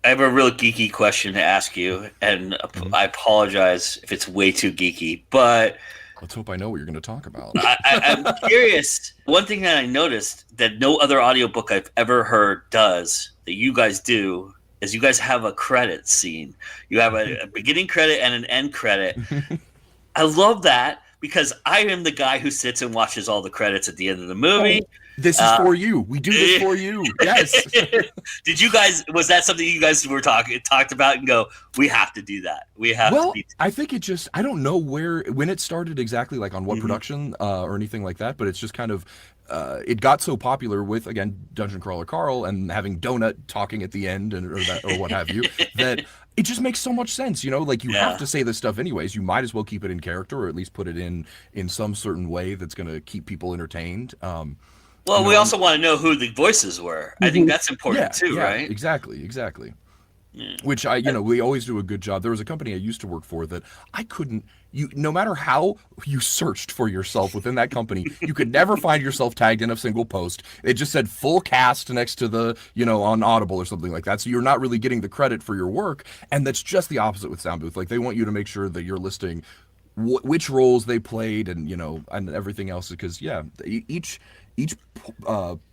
I have a real geeky question to ask you, and Mhm. I apologize if it's way too geeky, but Let's hope I know what you're going to talk about. I'm curious. One thing that I noticed that no other audiobook I've ever heard does that you guys do is you guys have a credit scene. You have a beginning credit and an end credit. I love that because I am the guy who sits and watches all the credits at the end of the movie. Right. This is Uh, for you. We do this for you. Yes. Did you guys? Was that something you guys were talked about and go? We have to do that. We have to Well, be. I think it just, I don't know when it started exactly, like on what Mhm. production or anything like that, but it's just kind of, it got so popular with, again, Dungeon Crawler Carl and having Donut talking at the end or what have you, that it just makes so much sense. Like you have Yeah. to say this stuff anyways. You might as well keep it in character or at least put it in some certain way that's going to keep people entertained. Well, we And also want to know who the voices were. I think Mhm. that's important yeah, too, yeah, right? exactly. Yeah. Which we always do a good job. There was a company I used to work for that I couldn't, no matter how you searched for yourself within that company, you could never find yourself tagged in a single post. It just said full cast next to on Audible or something like that. So you're not really getting the credit for your work. And that's just the opposite with Sound Booth. Like they want you to make sure that you're listing which roles they played and everything else because each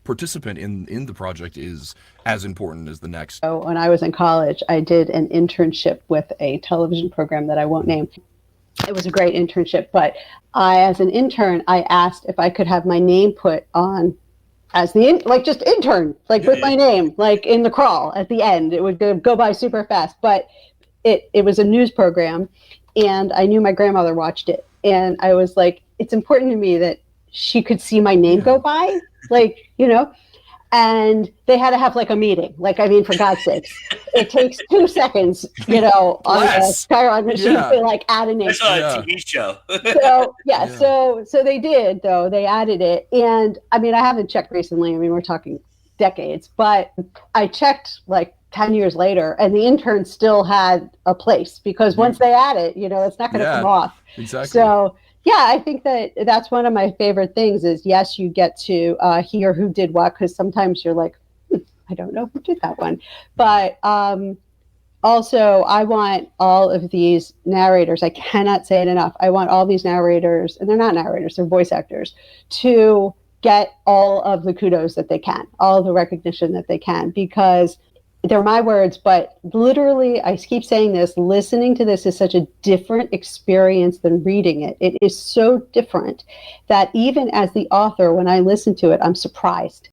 participant in the project is as important as the next. So when I was in college, I did an internship with a television program that I won't name. It was a great internship, but as an intern, I asked if I could have my name put on as just intern, like with my name, like in the crawl at the end. It would go by super fast, but it was a news program, and I knew my grandmother watched it, and I was like, it's important to me that she could see my name go by, and they had to have like a meeting. Like, I mean, for God's sakes, it takes 2 seconds, on a Chiron machine to like add a name. I saw a TV show. So so they did, though. They added it, and I mean, I haven't checked recently. I mean, we're talking decades, but I checked like 10 years later, and the intern still had a place because once they add it, it's not going to come off. Exactly. So yeah, I think that's one of my favorite things is, yes, you get to hear who did what, because sometimes you're like, I don't know who did that one. But also, I want all of these narrators, I cannot say it enough, I want all these narrators, and they're not narrators, they're voice actors, to get all of the kudos that they can, all of the recognition that they can, because they're my words, but literally, I keep saying this, listening to this is such a different experience than reading it. It is so different that even as the author, when I listen to it, I'm surprised